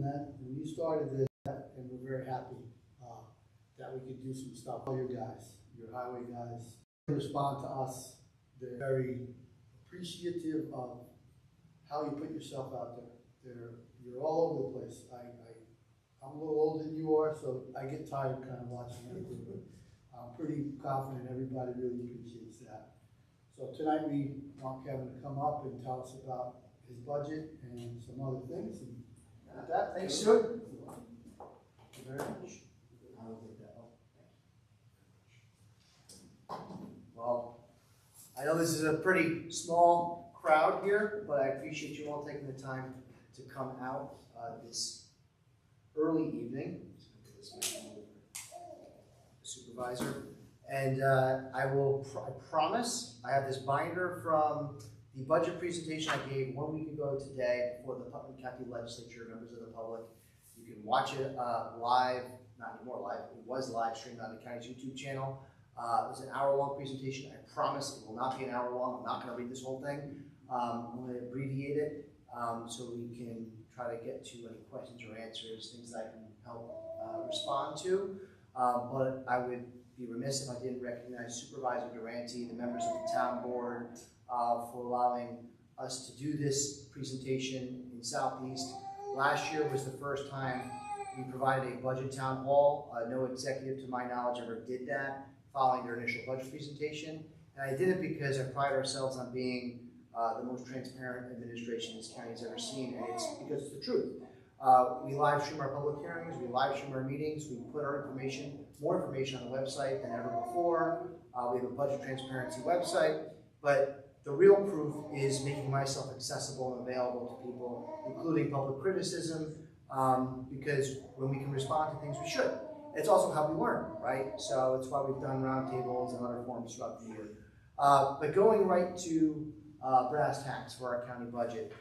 that when you started this, and we're very happy that we could do some stuff. All your guys, your highway guys, respond to us. They're very appreciative of how you put yourself out there. You're all over the place. I'm a little older than you are, so I get tired kind of watching everything, but I'm pretty confident everybody really appreciates that. So tonight we want Kevin to come up and tell us about his budget and some other things. And with that, thanks, Stuart. Thank you very much. I'll take that off. Well, I know this is a pretty small crowd here, but I appreciate you all taking the time to come out this early evening. Supervisor. And I promise, I have this binder from the budget presentation I gave 1 week ago today before the Putnam County Legislature, members of the public. You can watch it live, not anymore live, it was live streamed on the county's YouTube channel. It was an hour-long presentation. I promise it will not be an hour long. I'm not going to read this whole thing. I'm going to abbreviate it so we can try to get to any questions or answers, things that I can help respond to. But I would be remiss if I didn't recognize Supervisor Durante, the members of the town board, for allowing us to do this presentation in Southeast. Last year was the first time we provided a budget town hall. No executive, to my knowledge, ever did that following their initial budget presentation. And I did it because I pride ourselves on being the most transparent administration this county has ever seen, and it's because it's the truth. We live stream our public hearings, we live stream our meetings, we put our information, more information on the website than ever before. We have a budget transparency website, but the real proof is making myself accessible and available to people, including public criticism, because when we can respond to things, we should. It's also how we learn, right? So it's why we've done roundtables and other forums throughout the year. But going right to brass tacks for our county budget.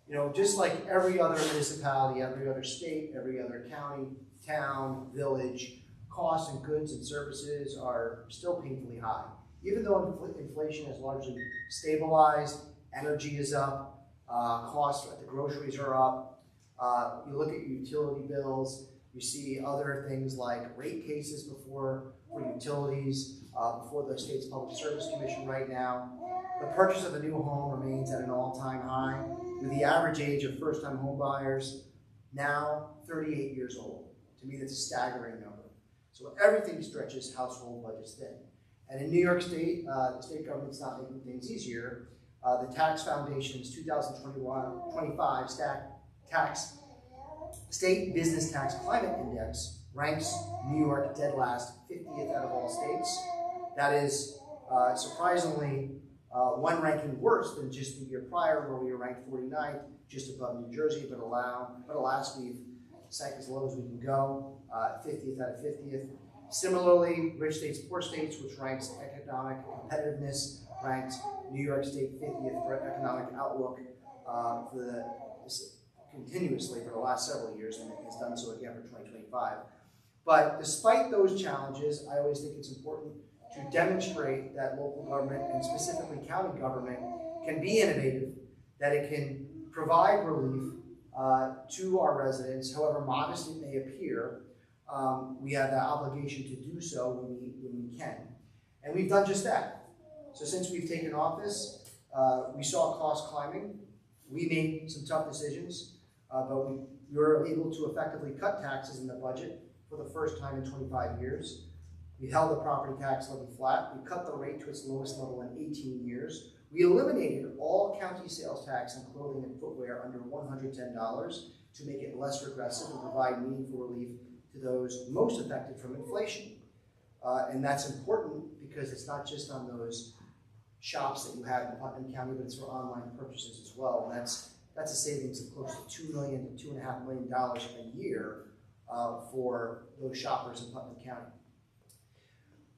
You know, just like every other municipality, every other state, every other county, town, village, costs and goods and services are still painfully high. Even though inflation has largely stabilized, energy is up, costs at the groceries are up. You look at utility bills, you see other things like rate cases for utilities, before the state's Public Service Commission right now. The purchase of a new home remains at an all-time high, with the average age of first-time home buyers now 38 years old. To me, that's a staggering number. So everything stretches household budgets thin. And in New York State, the state government's not making things easier. The Tax Foundation's 2021-25 State Business Tax Climate Index ranks New York dead last, 50th out of all states. That is surprisingly one ranking worse than just the year prior, where we were ranked 49th, just above New Jersey, but alas, we've sank as low as we can go, 50th out of 50th. Similarly, Rich States, Poor States, which ranks economic competitiveness, ranked New York State 50th for economic outlook continuously for the last several years, and it's done so again for 2025. But despite those challenges, I always think it's important to demonstrate that local government, and specifically county government, can be innovative, that it can provide relief to our residents, however modest it may appear. We have the obligation to do so when we can. And we've done just that. So since we've taken office, we saw costs climbing. We made some tough decisions, but we were able to effectively cut taxes in the budget for the first time in 25 years. We held the property tax levy flat. We cut the rate to its lowest level in 18 years. We eliminated all county sales tax on clothing and footwear under $110 to make it less regressive and provide meaningful relief to those most affected from inflation. And that's important because it's not just on those shops that you have in Putnam County, but it's for online purchases as well. And that's a savings of close to $2 million to $2.5 million a year for those shoppers in Putnam County.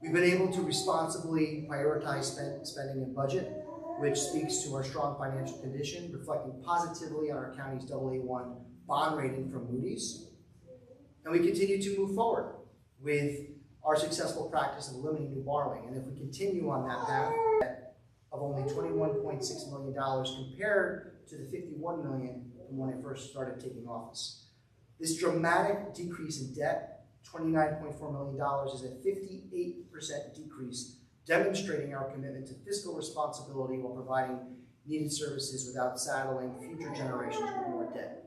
We've been able to responsibly prioritize spending and budget, which speaks to our strong financial condition, reflecting positively on our county's AA1 bond rating from Moody's. And we continue to move forward with our successful practice of limiting new borrowing. And if we continue on that path of only $21.6 million compared to the $51 million from when I first started taking office. This dramatic decrease in debt, $29.4 million, is a 58% decrease, demonstrating our commitment to fiscal responsibility while providing needed services without saddling future generations with more debt.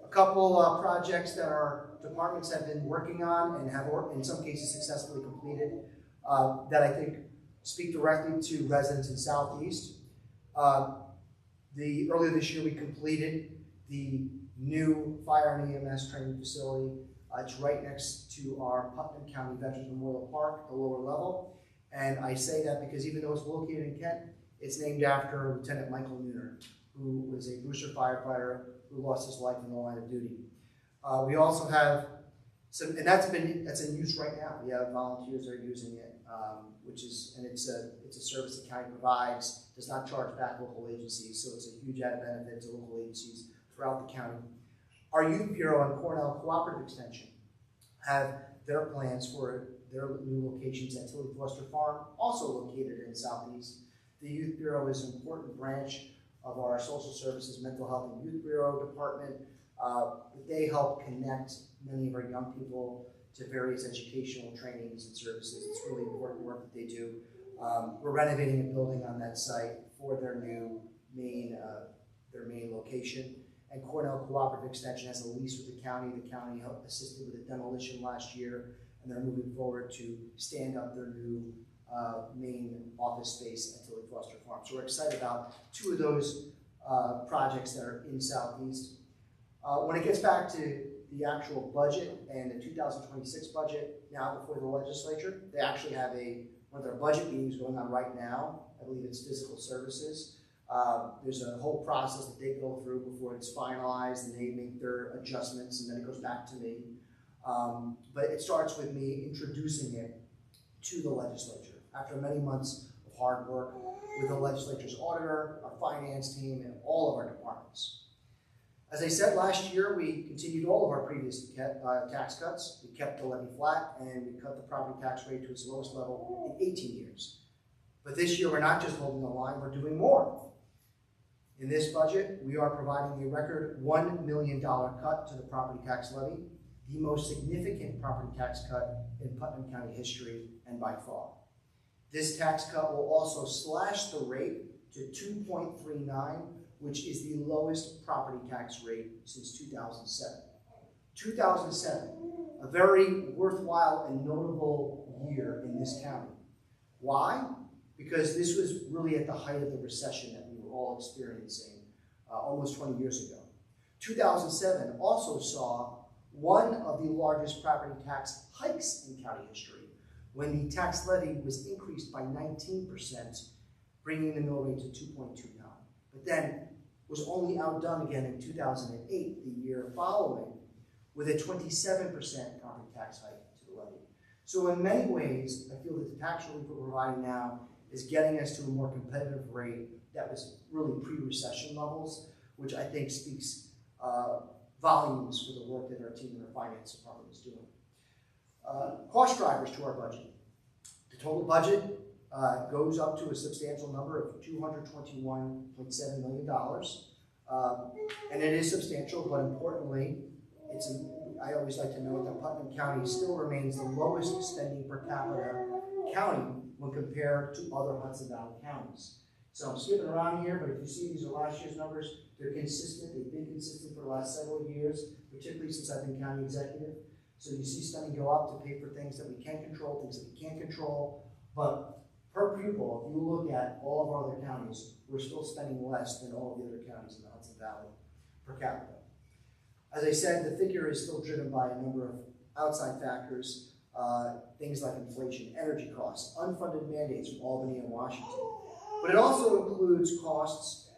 A couple projects that our departments have been working on and have, in some cases, successfully completed that I think speak directly to residents in Southeast. Earlier this year, we completed the new fire and EMS training facility. It's right next to our Putnam County Veterans Memorial Park, the lower level. And I say that because even though it's located in Kent, it's named after Lieutenant Michael Nooner, who was a Brewster firefighter who lost his life in the line of duty. We also have some, and that's in use right now. We have volunteers that are using it, it's a service the county provides, does not charge back local agencies, so it's a huge added benefit to local agencies throughout the county. Our Youth Bureau and Cornell Cooperative Extension have their plans for their new locations at Tilly Foster Farm, also located in Southeast. The Youth Bureau is an important branch of our Social Services, Mental Health and Youth Bureau department. They help connect many of our young people to various educational trainings and services. It's really important work that they do. We're renovating a building on that site for their new main location. And Cornell Cooperative Extension has a lease with the county. The county helped assisted with the demolition last year, and they're moving forward to stand up their new main office space at Tilly Foster Farm. So we're excited about two of those projects that are in Southeast. When it gets back to the actual budget and the 2026 budget now before the legislature, they actually have one of their budget meetings going on right now. I believe it's physical services. There's a whole process that they go through before it's finalized, and they make their adjustments, and then it goes back to me. But it starts with me introducing it to the legislature after many months of hard work with the legislature's auditor, our finance team, and all of our departments. As I said, last year we continued all of our previous tax cuts. We kept the levy flat, and we cut the property tax rate to its lowest level in 18 years. But this year we're not just holding the line, we're doing more. In this budget, we are providing a record $1 million cut to the property tax levy, the most significant property tax cut in Putnam County history, and by far. This tax cut will also slash the rate to 2.39, which is the lowest property tax rate since 2007. 2007, a very worthwhile and notable year in this county. Why? Because this was really at the height of the recession that we were all experiencing almost 20 years ago. 2007 also saw one of the largest property tax hikes in county history, when the tax levy was increased by 19%, bringing the mill rate to 2.29. But then was only outdone again in 2008, the year following, with a 27% property tax hike to the levy. So in many ways, I feel that the tax relief we're providing now is getting us to a more competitive rate that was really pre-recession levels, which I think speaks volumes for the work that our team in our finance department is doing. Cost drivers to our budget. The total budget goes up to a substantial number of $221.7 million. And it is substantial, but importantly, I always like to note that Putnam County still remains the lowest spending per capita county when compared to other Hudson Valley counties. So I'm skipping around here, but if you see these are last year's numbers, they're consistent. They've been consistent for the last several years, particularly since I've been county executive. So you see spending go up to pay for things that we can control, things that we can't control. But per pupil, if you look at all of our other counties, we're still spending less than all of the other counties in the Hudson Valley per capita. As I said, the figure is still driven by a number of outside factors, things like inflation, energy costs, unfunded mandates from Albany and Washington. But it also includes costs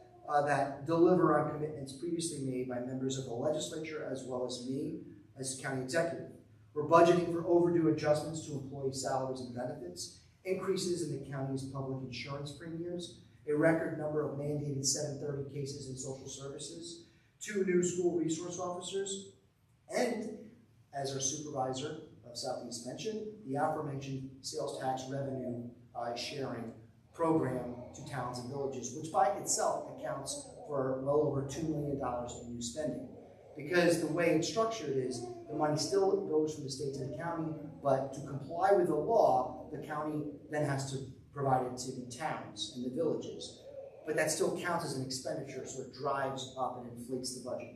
that deliver on commitments previously made by members of the legislature as well as me as county executive. We're budgeting for overdue adjustments to employee salaries and benefits, increases in the county's public insurance premiums, a record number of mandated 730 cases in social services, 2 new school resource officers, and, as our supervisor of Southeast mentioned, the aforementioned sales tax revenue sharing program to towns and villages, which by itself accounts for well over $2 million in new spending. Because the way it's structured is the money still goes from the state to the county, but to comply with the law, the county then has to provide it to the towns and the villages. But that still counts as an expenditure, so it drives up and inflates the budget.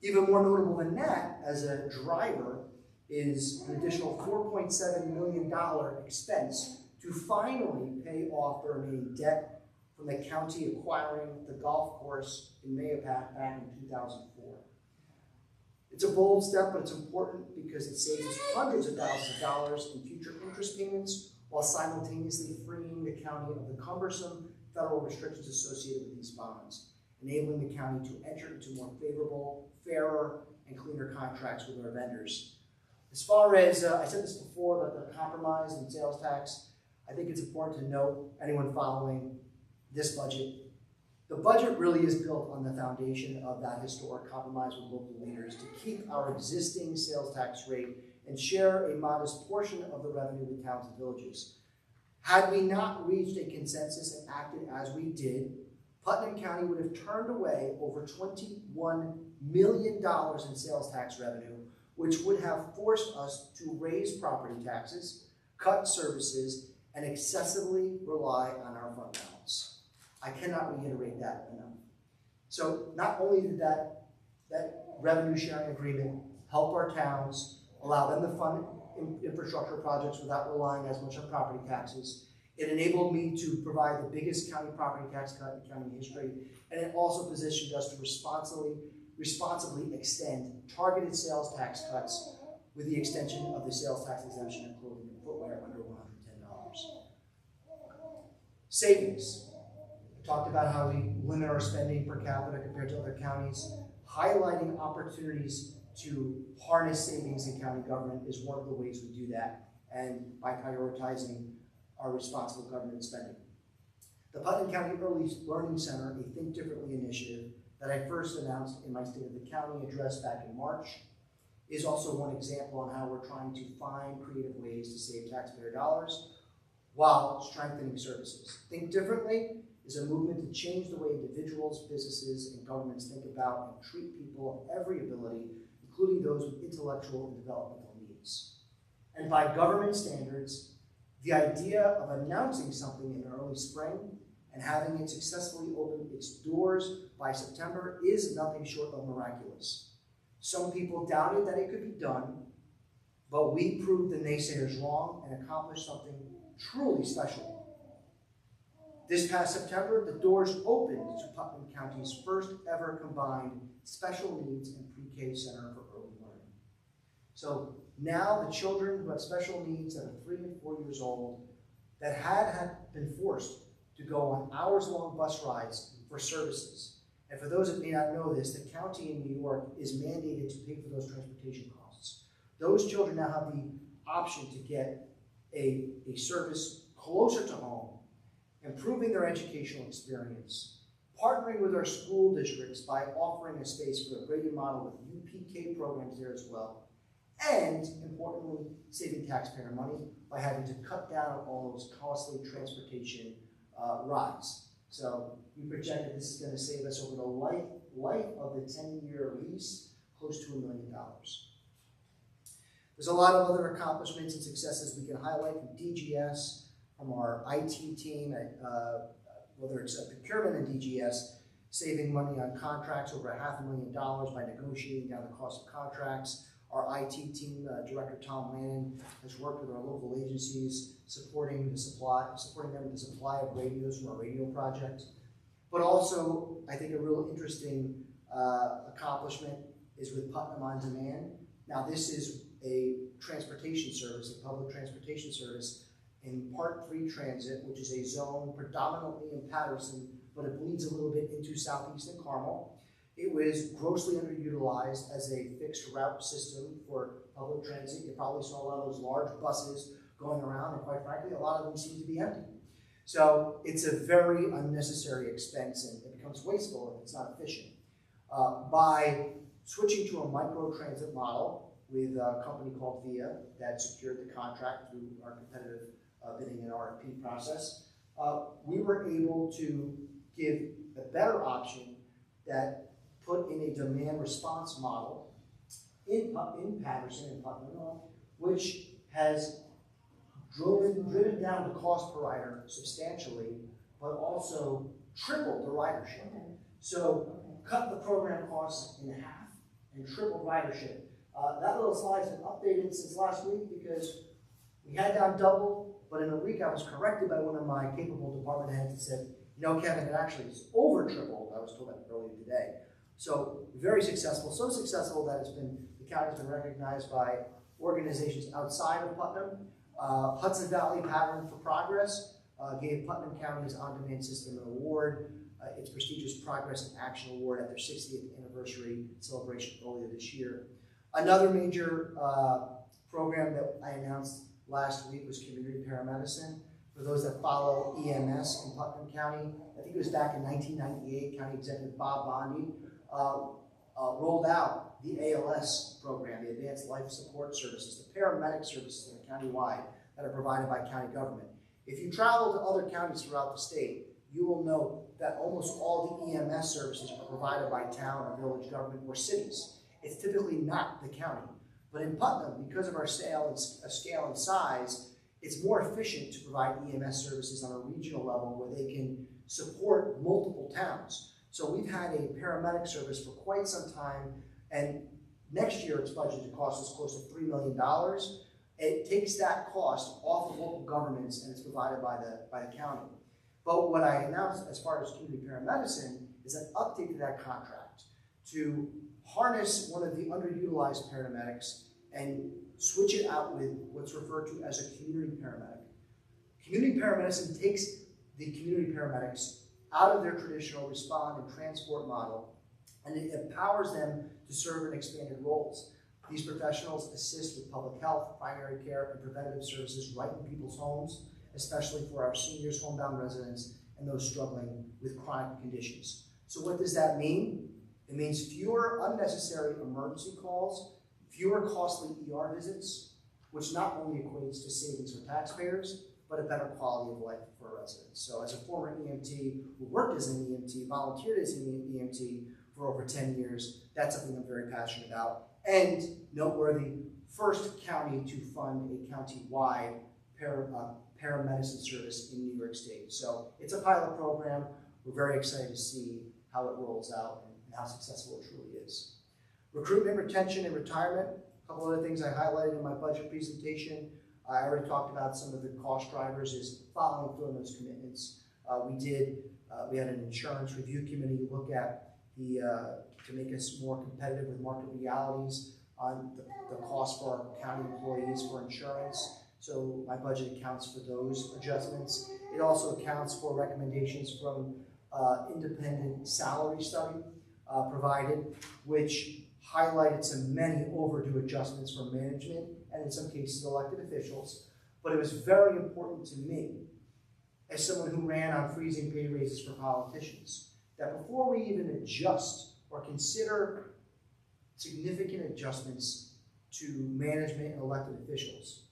Even more notable than that, as a driver, is an additional $4.7 million expense to finally pay off the remaining debt from the county acquiring the golf course in Mahopac back in 2004. It's a bold step, but it's important because it saves us hundreds of thousands of dollars in future interest payments while simultaneously freeing the county of the cumbersome federal restrictions associated with these bonds, enabling the county to enter into more favorable, fairer, and cleaner contracts with our vendors. As far as, I said this before, about the compromise in sales tax, I think it's important to note, anyone following this budget, the budget really is built on the foundation of that historic compromise with local leaders to keep our existing sales tax rate and share a modest portion of the revenue with towns and villages. Had we not reached a consensus and acted as we did, Putnam County would have turned away over $21 million in sales tax revenue, which would have forced us to raise property taxes, cut services, and excessively rely on our fund balance. I cannot reiterate that enough. So not only did that revenue sharing agreement help our towns, allow them to fund infrastructure projects without relying as much on property taxes, it enabled me to provide the biggest county property tax cut in county history, and it also positioned us to responsibly extend targeted sales tax cuts with the extension of the sales tax exemption on clothing and footwear under $110. Savings. I talked about how we limit our spending per capita compared to other counties. Highlighting opportunities to harness savings in county government is one of the ways we do that, and by prioritizing our responsible government spending. The Putnam County Early Learning Center, a Think Differently initiative that I first announced in my State of the County address back in March, is also one example on how we're trying to find creative ways to save taxpayer dollars while strengthening services. Think Differently is a movement to change the way individuals, businesses, and governments think about and treat people of every ability, including those with intellectual and developmental needs. And by government standards, the idea of announcing something in early spring and having it successfully open its doors by September is nothing short of miraculous. Some people doubted that it could be done, but we proved the naysayers wrong and accomplished something truly special. This past September, the doors opened to Putnam County's first ever combined special needs and pre-K center for early learning. So now the children who have special needs that are 3 and 4 years old that had been forced to go on hours-long bus rides for services. And for those that may not know this, the county in New York is mandated to pay for those transportation costs. Those children now have the option to get a service closer to home, improving their educational experience, partnering with our school districts by offering a space for a grading model with UPK programs there as well, and importantly, saving taxpayer money by having to cut down on all those costly transportation rides. So we project that this is going to save us over the life of the 10-year lease close to $1 million. There's a lot of other accomplishments and successes we can highlight from DGS, from our IT team, whether it's procurement in DGS, saving money on contracts over $500,000 by negotiating down the cost of contracts. Our IT team, Director Tom Lannon, has worked with our local agencies, supporting them with the supply of radios from our radio project. But also, I think a real interesting accomplishment is with Putnam On Demand. Now, this is a transportation service, a public transportation service in Part 3 Transit, which is a zone predominantly in Patterson, but it bleeds a little bit into southeastern Carmel. It was grossly underutilized as a fixed route system for public transit. You probably saw a lot of those large buses going around, and quite frankly, a lot of them seem to be empty. So it's a very unnecessary expense, and it becomes wasteful if it's not efficient. By switching to a micro-transit model with a company called VIA that secured the contract through our competitive bidding and RFP process, we were able to give a better option that put in a demand response model in Patterson and Putnam, which has driven down the cost per rider substantially, but also tripled the ridership. So cut the program costs in half and tripled ridership. That little slide's been updated since last week because we had down double, but in a week I was corrected by one of my capable department heads and said, you know, Kevin, it actually is over tripled. I was told that earlier today. So very successful, so successful that the county's been recognized by organizations outside of Putnam. Hudson Valley Pattern for Progress gave Putnam County's on-demand system an award, its prestigious Progress and Action Award at their 60th anniversary celebration earlier this year. Another major program that I announced last week was Community Paramedicine. For those that follow EMS in Putnam County, I think it was back in 1998, County Executive Bob Bondi rolled out the ALS program, the Advanced Life Support Services, the paramedic services that are countywide that are provided by county government. If you travel to other counties throughout the state, you will know that almost all the EMS services are provided by town or village government or cities. It's typically not the county. But in Putnam, because of our scale and size, it's more efficient to provide EMS services on a regional level where they can support multiple towns. So we've had a paramedic service for quite some time, and next year it's budgeted to cost us close to $3 million. It takes that cost off of local governments and it's provided by the county. But what I announced as far as community paramedicine is an update to that contract to harness one of the underutilized paramedics and switch it out with what's referred to as a community paramedic. Community paramedicine takes the community paramedics out of their traditional respond and transport model, and it empowers them to serve in expanded roles. These professionals assist with public health, primary care, and preventative services right in people's homes, especially for our seniors, homebound residents, and those struggling with chronic conditions. So what does that mean? It means fewer unnecessary emergency calls, fewer costly ER visits, which not only equates to savings for taxpayers, but a better quality of life for residents. So as a former EMT who worked as an EMT, volunteered as an EMT for over 10 years, that's something I'm very passionate about. And noteworthy, first county to fund a county-wide paramedicine service in New York State. So it's a pilot program. We're very excited to see how it rolls out and how successful it truly is. Recruitment, retention, and retirement. A couple other things I highlighted in my budget presentation. I already talked about some of the cost drivers is following through on those commitments. We had an insurance review committee look at to make us more competitive with market realities on the cost for our county employees for insurance. So my budget accounts for those adjustments. It also accounts for recommendations from independent salary study provided, which highlighted some many overdue adjustments from management and in some cases elected officials. But it was very important to me, as someone who ran on freezing pay raises for politicians, that before we even adjust or consider significant adjustments to management and elected officials,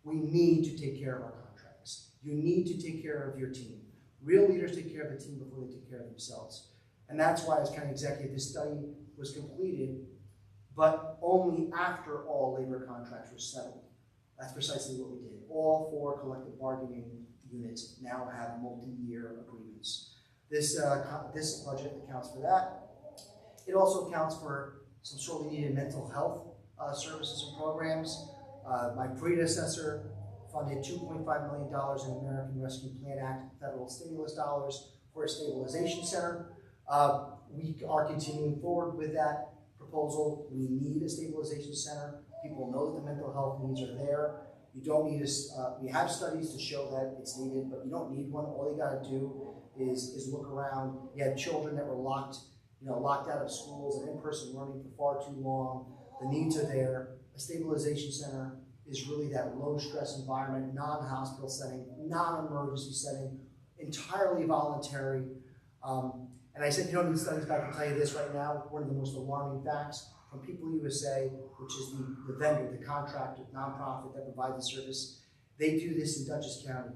we need to take care of our contracts. You need to take care of your team. Real leaders take care of the team before they take care of themselves. And that's why, as county executive, this study was completed, but only after all labor contracts were settled. That's precisely what we did. All 4 collective bargaining units now have multi-year agreements. This budget accounts for that. It also accounts for some sorely needed mental health services and programs. My predecessor funded $2.5 million in American Rescue Plan Act federal stimulus dollars for a stabilization center. We are continuing forward with that proposal. We need a stabilization center. People know that the mental health needs are there. You don't need we have studies to show that it's needed, but you don't need one. All you got to do is look around. You had children that were locked out of schools and in-person learning for far too long. The needs are there. A stabilization center is really that low-stress environment, non-hospital setting, non-emergency setting, entirely voluntary. And I said you don't need studies, but I can tell you this right now. One of the most alarming facts from People USA, which is the vendor, the contractor, nonprofit that provides the service, they do this in Dutchess County.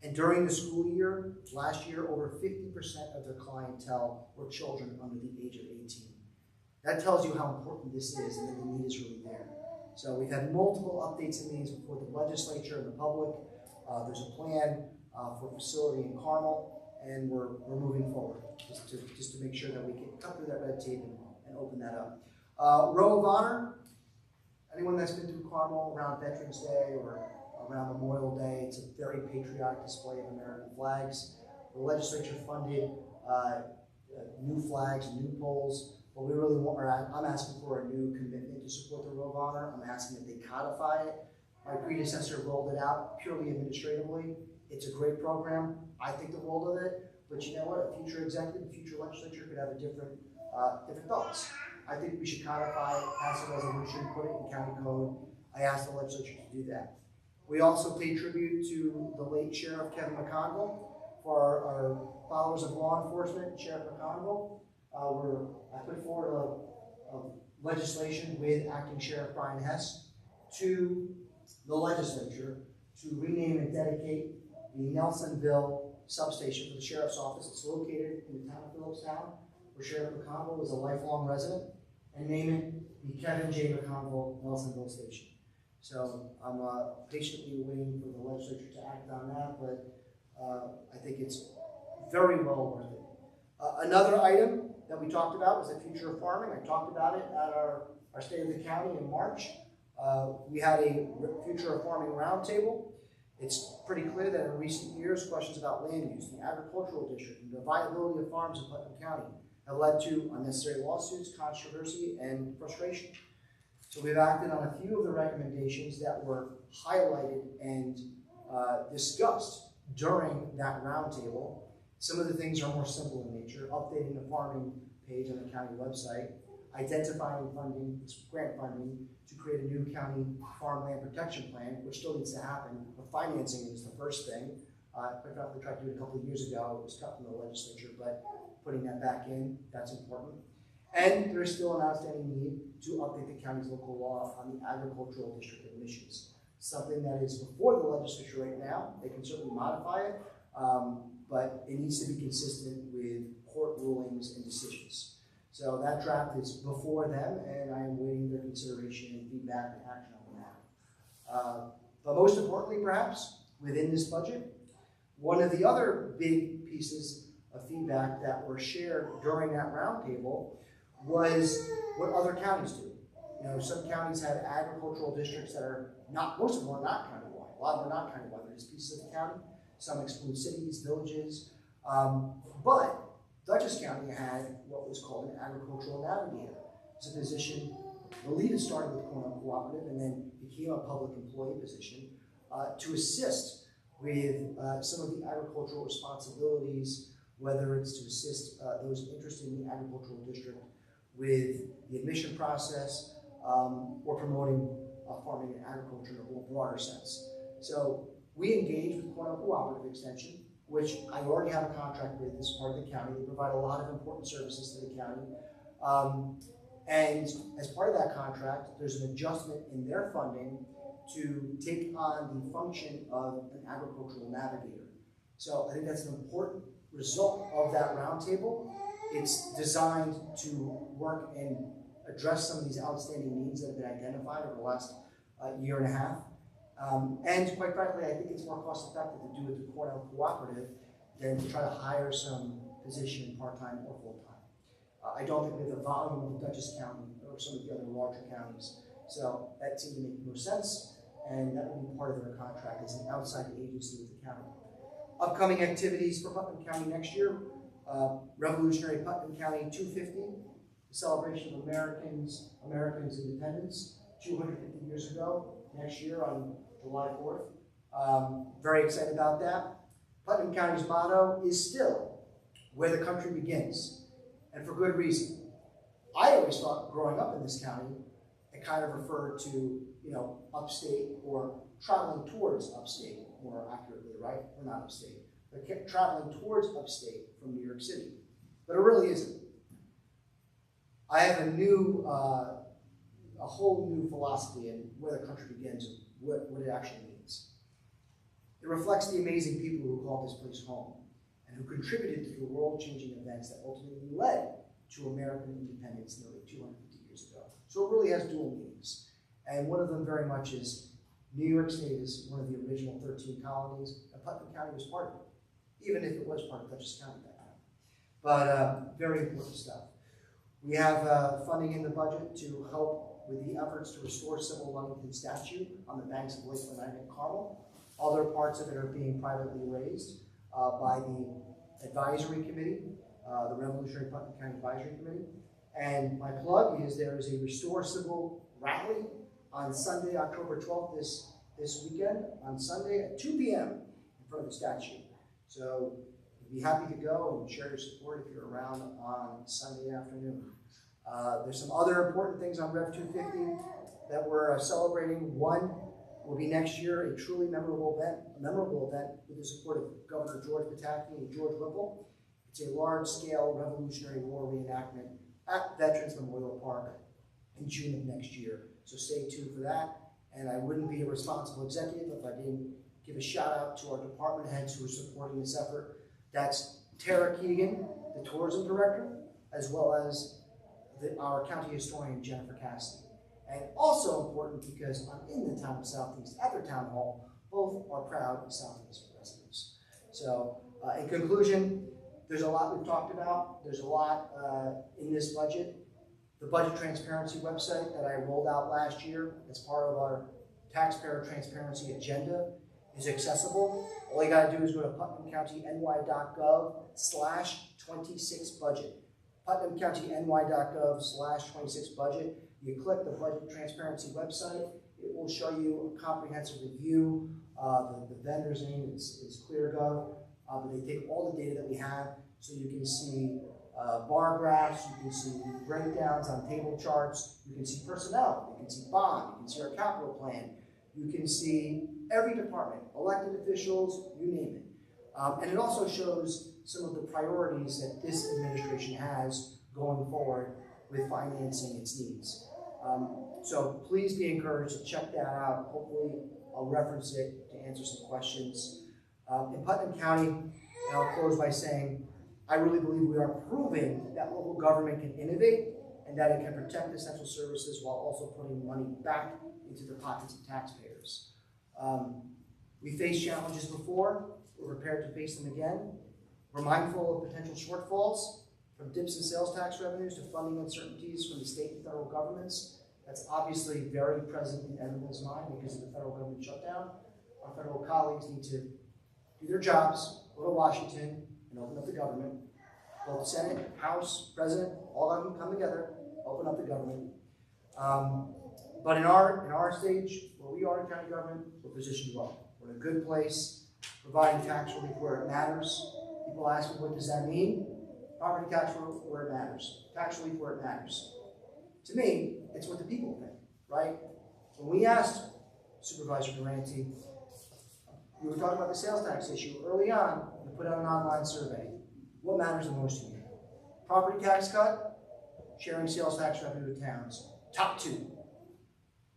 And during the school year, last year, over 50% of their clientele were children under the age of 18. That tells you how important this is and that the need is really there. So we've had multiple updates and meetings before the legislature and the public. There's a plan for a facility in Carmel, and we're moving forward just to make sure that we can cut through that red tape and open that up. Row of Honor, anyone that's been through Carmel around Veterans Day or around Memorial Day, it's a very patriotic display of American flags. The legislature funded new flags and new poles, but we really want, I'm asking for a new commitment to support the Row of Honor. I'm asking that they codify it. My predecessor rolled it out purely administratively. It's a great program. I think the world of it, but you know what? A future executive, a future legislature could have a different thoughts. I think we should codify it, pass a resolution, put it in county code. I asked the legislature to do that. We also pay tribute to the late Sheriff Kevin McConville. For our followers of law enforcement, Sheriff McConville, I put forward a legislation with Acting Sheriff Brian Hess to the legislature to rename and dedicate the Nelsonville substation for the sheriff's office. It's located in the town of Phillipstown, where Sheriff McConville is a lifelong resident, and name it the Kevin J. McConville Nelsonville Station. So I'm patiently waiting for the legislature to act on that, but I think it's very well worth it. Another item that we talked about was the future of farming. I talked about it at our State of the County in March. We had a future of farming roundtable. It's pretty clear that in recent years, questions about land use, the agricultural district, and the viability of farms in Putnam County have led to unnecessary lawsuits, controversy, and frustration. So we've acted on a few of the recommendations that were highlighted and discussed during that roundtable. Some of the things are more simple in nature: updating the farming page on the county website, identifying funding, grant funding, to create a new county farmland protection plan, which still needs to happen. The financing is the first thing. Quite frankly, we tried to do it a couple of years ago. It was cut from the legislature, but putting that back in, that's important. And there's still an outstanding need to update the county's local law on the agricultural district admissions. Something that is before the legislature right now. They can certainly modify it, but it needs to be consistent with court rulings and decisions. So that draft is before them, and I am waiting their consideration and feedback and action on that. But most importantly, perhaps, within this budget, one of the other big pieces of feedback that were shared during that roundtable was what other counties do. You know, some counties have agricultural districts that are not, most of them are not countywide. A lot of them are not countywide. They're just pieces of the county. Some exclude cities, villages. But Dutchess County had what was called an agricultural navigator. It's a position, I believe it started with Cornell Cooperative and then became a public employee position to assist with some of the agricultural responsibilities, whether it's to assist those interested in the agricultural district with the admission process or promoting farming and agriculture in a more broader sense. So we engage with Cornell Cooperative Extension, which I already have a contract with as part of the county. They provide a lot of important services to the county. And as part of that contract, there's an adjustment in their funding to take on the function of an agricultural navigator. So I think that's an important result of that roundtable. It's designed to work and address some of these outstanding needs that have been identified over the last year and a half. And quite frankly, I think it's more cost effective to do it through Cornell Cooperative than to try to hire some position part-time or full-time. I don't think we have the volume of Dutchess County or some of the other larger counties. So that seemed to make no sense, and that will be part of their contract as an outside agency with the county. Upcoming activities for Putnam County next year: Revolutionary Putnam County 250, the celebration of Americans' independence 250 years ago, next year on July 4th. Very excited about that. Putnam County's motto is still where the country begins, and for good reason. I always thought growing up in this county, it kind of referred to, you know, upstate or traveling towards upstate, more accurately, right? Or not upstate, but kept traveling towards upstate from New York City. But it really isn't. I have a whole new philosophy in where the country begins and what it actually means. It reflects the amazing people who called this place home and who contributed to the world-changing events that ultimately led to American independence nearly 250 years ago. So it really has dual meanings. And one of them very much is New York State is one of the original 13 colonies, and Putnam County was part of it, even if it was part of Dutchess County back then. But very important stuff. We have funding in the budget to help with the efforts to restore Civil Lunnington statue on the banks of Lake Lenina and Carmel. Other parts of it are being privately raised by the advisory committee, the Revolutionary Putnam County Advisory Committee. And my plug is there is a Restore Civil rally on Sunday, October 12th, this weekend, on Sunday at 2 p.m. in front of the statue. So we'd be happy to go and share your support if you're around on Sunday afternoon. There's some other important things on Rev 250 that we're celebrating. One will be next year, a truly memorable event with the support of Governor George Pataki and George Whipple. It's a large-scale Revolutionary War reenactment at Veterans Memorial Park in June of next year. So stay tuned for that. And I wouldn't be a responsible executive if I didn't give a shout out to our department heads who are supporting this effort. That's Tara Keegan, the tourism director, as well as our county historian, Jennifer Cassidy. And also important because I'm in the town of Southeast at their town hall. Both are proud Southeast residents. So in conclusion, there's a lot we've talked about. There's a lot in this budget. The budget transparency website that I rolled out last year as part of our taxpayer transparency agenda is accessible. All you gotta do is go to putnamcountyny.gov/26budget. putnamcountyny.gov/26budget. You click the budget transparency website, it will show you a comprehensive review. The vendor's name is ClearGov, but they take all the data that we have, so you can see bar graphs, you can see breakdowns on table charts, you can see personnel, you can see bond, you can see our capital plan, you can see every department, elected officials, you name it. And it also shows some of the priorities that this administration has going forward with financing its needs. So please be encouraged to check that out. Hopefully I'll reference it to answer some questions. In Putnam County, and I'll close by saying, I really believe we are proving that local government can innovate and that it can protect essential services while also putting money back into the pockets of taxpayers. We faced challenges before, we're prepared to face them again. We're mindful of potential shortfalls, from dips in sales tax revenues to funding uncertainties from the state and federal governments. That's obviously very present in everyone's mind because of the federal government shutdown. Our federal colleagues need to do their jobs, go to Washington, and open up the government. Both Senate, House, President, all of them come together, open up the government. But in our stage, where we are in county government, we're positioned well. We're in a good place, providing tax relief where it matters. People ask me, what does that mean? Property tax where it matters. Tax relief where it matters. To me, it's what the people think, right? When we asked Supervisor Durante, we were talking about the sales tax issue early on, we put out an online survey. What matters the most to you? Property tax cut, sharing sales tax revenue with towns, top two.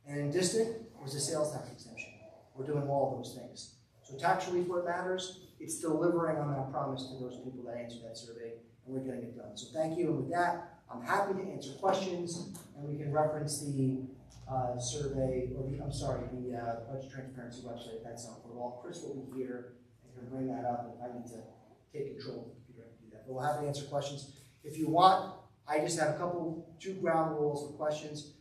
And in district was the sales tax exemption. We're doing all of those things. So tax relief where it matters, it's delivering on that promise to those people that answered that survey, and we're getting it done. So thank you, and with that, I'm happy to answer questions, and we can reference the survey, or the budget transparency website if that's helpful at all. Chris will be here and can bring that up if I need to take control of the computer, I can do that. But we'll have to answer questions. If you want, I just have two ground rules for questions.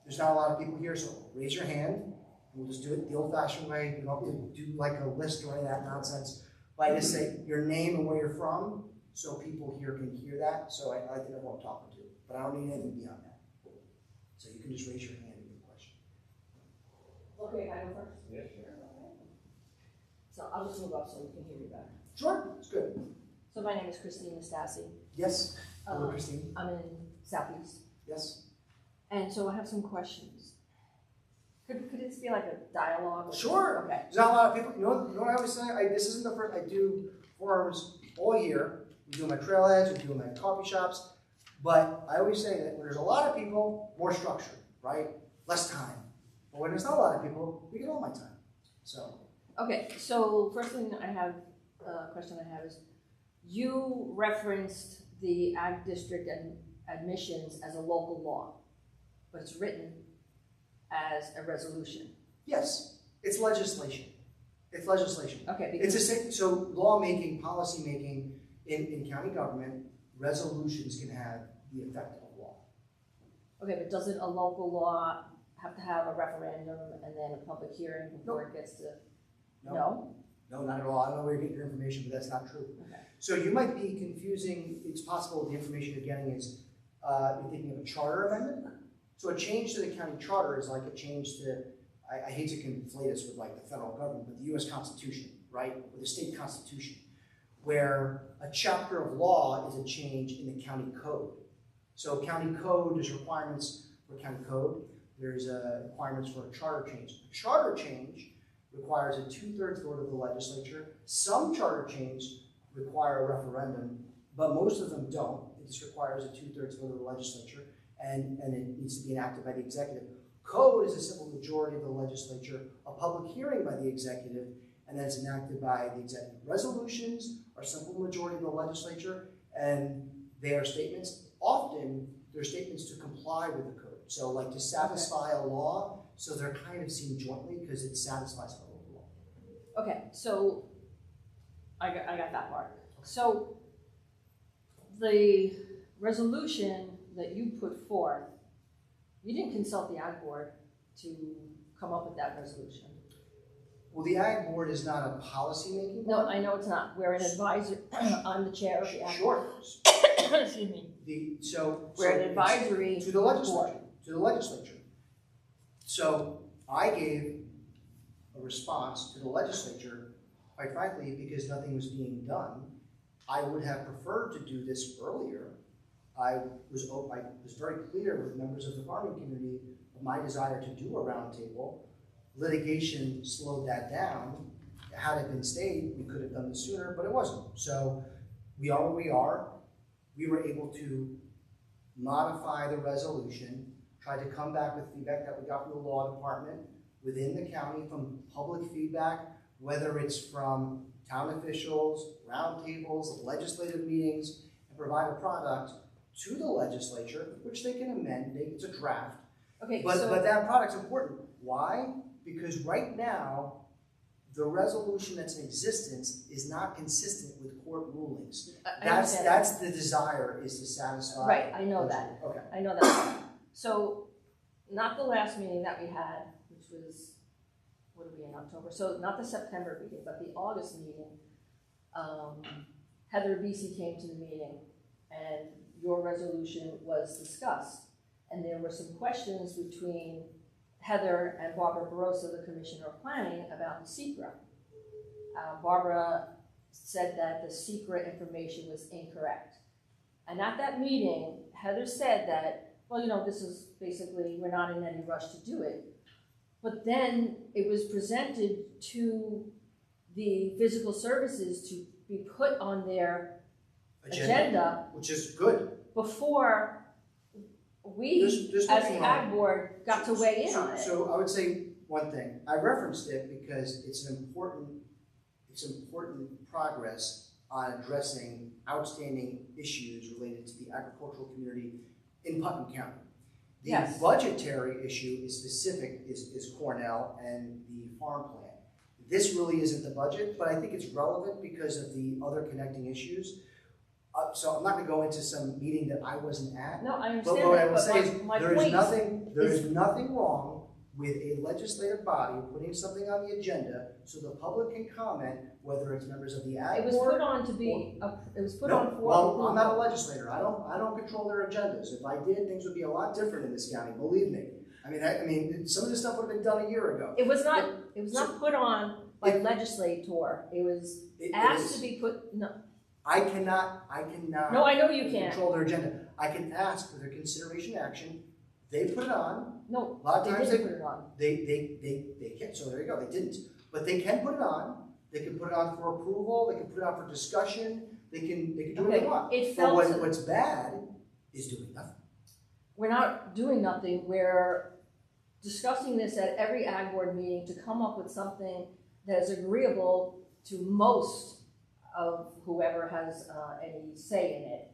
There's not a lot of people here, so raise your hand. We'll just do it the old-fashioned way. You don't have to do like a list or any of that nonsense. But I just say your name and where you're from, so people here can hear that. So I like to know who I'm talking to. But I don't need anything beyond that. So you can just raise your hand and get a question. Okay, I go first? Yeah, sure. So I'll just move up so you can hear me better. Sure, it's good. So my name is Christine Nastasi. Yes. Hello, Christine. I'm in Southeast. Yes. And so I have some questions. Could this be like a dialogue? Sure. Okay. There's not a lot of people. You know what I always say? This isn't the first. I do forums all year. We do them at trailheads. We do them at coffee shops. But I always say that when there's a lot of people, more structure, right? Less time. But when there's not a lot of people, we get all my time. So Okay, so first thing I have, question I have is, you referenced the ag district and admissions as a local law, but it's written as a resolution. Yes, it's legislation. It's legislation. Okay, It's because, so lawmaking, policy making in county government, resolutions can have the effect of law. okay, but doesn't a local law have to have a referendum and then a public hearing before it gets to? No? No, not at all. I don't know where you're getting your information, but that's not true. Okay. So you might be confusing, it's possible the information you're getting is, you're thinking of a charter amendment. So a change to the county charter is like a change to, I hate to conflate us with like the federal government, but the US Constitution, right? Or the state constitution, where a chapter of law is a change in the county code. So county code, there's requirements for county code. There's requirements for a charter change. A charter change requires a 2/3 vote of the legislature. Some charter changes require a referendum, but most of them don't. It just requires a 2/3 vote of the legislature, and it needs to be enacted by the executive. Code is a simple majority of the legislature, a public hearing by the executive, and then it's enacted by the executive. Resolutions are simple majority of the legislature, and they are statements. Often, they're statements to comply with the code. So like to satisfy a law, so they're kind of seen jointly because it satisfies federal law. Okay, so I got that part. So the resolution that you put forth, you didn't consult the ag board to come up with that resolution. Well, the ag board is not a policy-making No, board. I know it's not. We're an advisor, I'm the chair of the ag board. Sure. Excuse me. We're an it's advisory to the legislature. board. To the legislature. So I gave a response to the legislature, quite frankly, because nothing was being done. I would have preferred to do this earlier. I was very clear with members of the farming community of my desire to do a roundtable. Litigation slowed that down. Had it been stayed, we could have done this sooner, but it wasn't. So we are where we are. We were able to modify the resolution, try to come back with feedback that we got from the law department within the county, from public feedback, whether it's from town officials, roundtables, legislative meetings, and provide a product to the legislature, which they can amend. It's a draft. Okay, But so, that product's important. Why? Because right now, the resolution that's in existence is not consistent with court rulings. I understand that. That's the desire, is to satisfy. Right, I know that. Okay. I know that. So, not the last meeting that we had, which was, what are we in October? So not the September meeting, but the August meeting. Heather Beasy came to the meeting and your resolution was discussed. And there were some questions between Heather and Barbara Barossa, the Commissioner of Planning, about the secret. Barbara said that the secret information was incorrect. And at that meeting, Heather said that, well, you know, this is basically, we're not in any rush to do it. But then it was presented to the physical services to be put on their agenda Which is good. before we, There's as nothing the wrong. ag board, got to weigh in on it. So I would say one thing. I referenced it because it's important progress on addressing outstanding issues related to the agricultural community in Putnam County. The Yes. budgetary issue is specific, is Cornell and the farm plan. This really isn't the budget, but I think it's relevant because of the other connecting issues. So I'm not going to go into some meeting that I wasn't at. No, I But understand what I that, will but say is, my there point is nothing wrong with a legislative body putting something on the agenda so the public can comment, whether it's members of the ag it was board. put on to be, it was put No, on for. well, I'm not a legislator. I don't control their agendas. If I did, things would be a lot different in this county, believe me. I mean, some of this stuff would have been done a year ago. It was not put on by legislator, it was It asked is. to be put, no, I cannot no, I know you can't. control their agenda. I can ask for their consideration action. They put it on. No, A lot of they times didn't put it on. they can't, so there you go, they didn't. But they can put it on, they can put it on for approval, they can put it on for discussion, they can do what they Okay, want. it But felt, what's bad is doing nothing. we're not doing nothing, we're discussing this at every ag board meeting to come up with something that is agreeable to most of whoever has any say in it.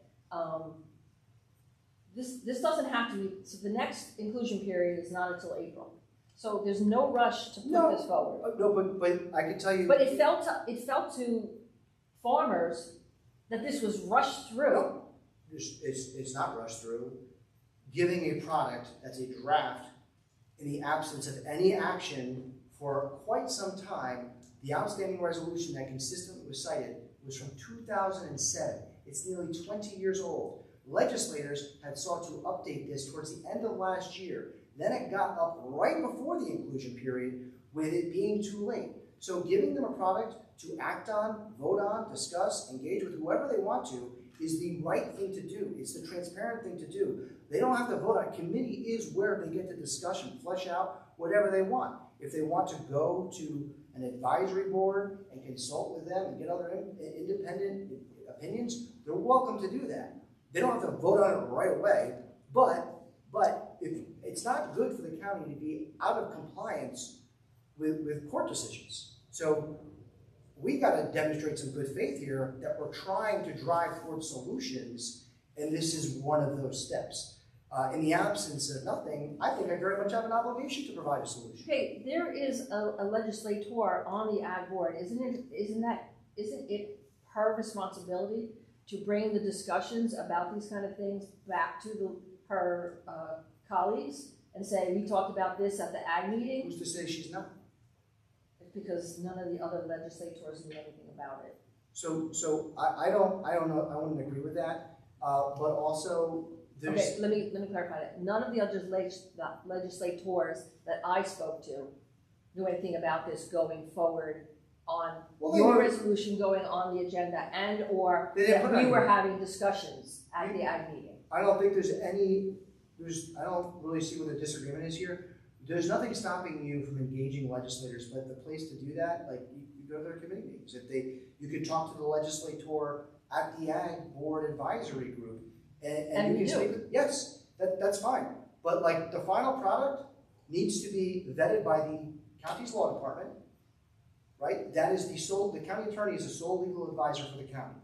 This doesn't have to be, so the next inclusion period is not until April. So there's no rush to put this forward. No, but I can tell you. But it felt to farmers that this was rushed through. No, it's not rushed through. Giving a product that's a draft in the absence of any action for quite some time, the outstanding resolution that consistently was cited was from 2007. It's nearly 20 years old. Legislators had sought to update this towards the end of last year. Then it got up right before the inclusion period with it being too late. So giving them a product to act on, vote on, discuss, engage with whoever they want to is the right thing to do. It's the transparent thing to do. They don't have to vote on. Committee is where they get the discussion, flesh out whatever they want. If they want to go to an advisory board and consult with them and get other independent opinions, they're welcome to do that. They don't have to vote on it right away, but if it's not good for the county to be out of compliance with court decisions. So we got to demonstrate some good faith here that we're trying to drive towards solutions, and this is one of those steps. In the absence of nothing, I think I very much have an obligation to provide a solution. Okay, there is a legislator on the ag board. Isn't it her responsibility to bring the discussions about these kind of things back to her colleagues and say, we talked about this at the ag meeting? Who's to say she's not? Because none of the other legislators knew anything about it. So I don't know. I wouldn't agree with that. But also there's. Okay, let me clarify that. None of the other legislators that I spoke to knew anything about this going forward on your resolution going on the agenda, and or that we were having discussions at the ag meeting. I don't think I don't really see what the disagreement is here. There's nothing stopping you from engaging legislators, but the place to do that, like you go to their committee meetings. You could talk to the legislator at the ag board advisory group, and you can speak. Yes, that's fine. But like the final product needs to be vetted by the county's law department, right? That is the county attorney is the sole legal advisor for the county.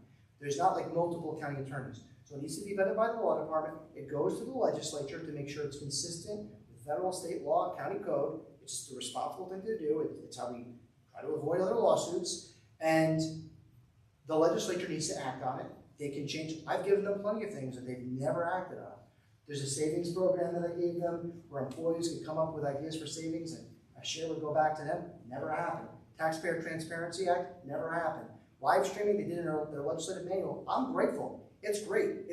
There's not like multiple county attorneys. So it needs to be vetted by the law department. It goes to the legislature to make sure it's consistent with federal, state law, county code. It's the responsible thing to do. It's how we try to avoid other lawsuits. And the legislature needs to act on it. They can change. I've given them plenty of things that they've never acted on. There's a savings program that I gave them where employees could come up with ideas for savings and a share would go back to them. Never happened. Taxpayer Transparency Act, never happened. Live streaming, they did in their legislative manual. I'm grateful. It's great.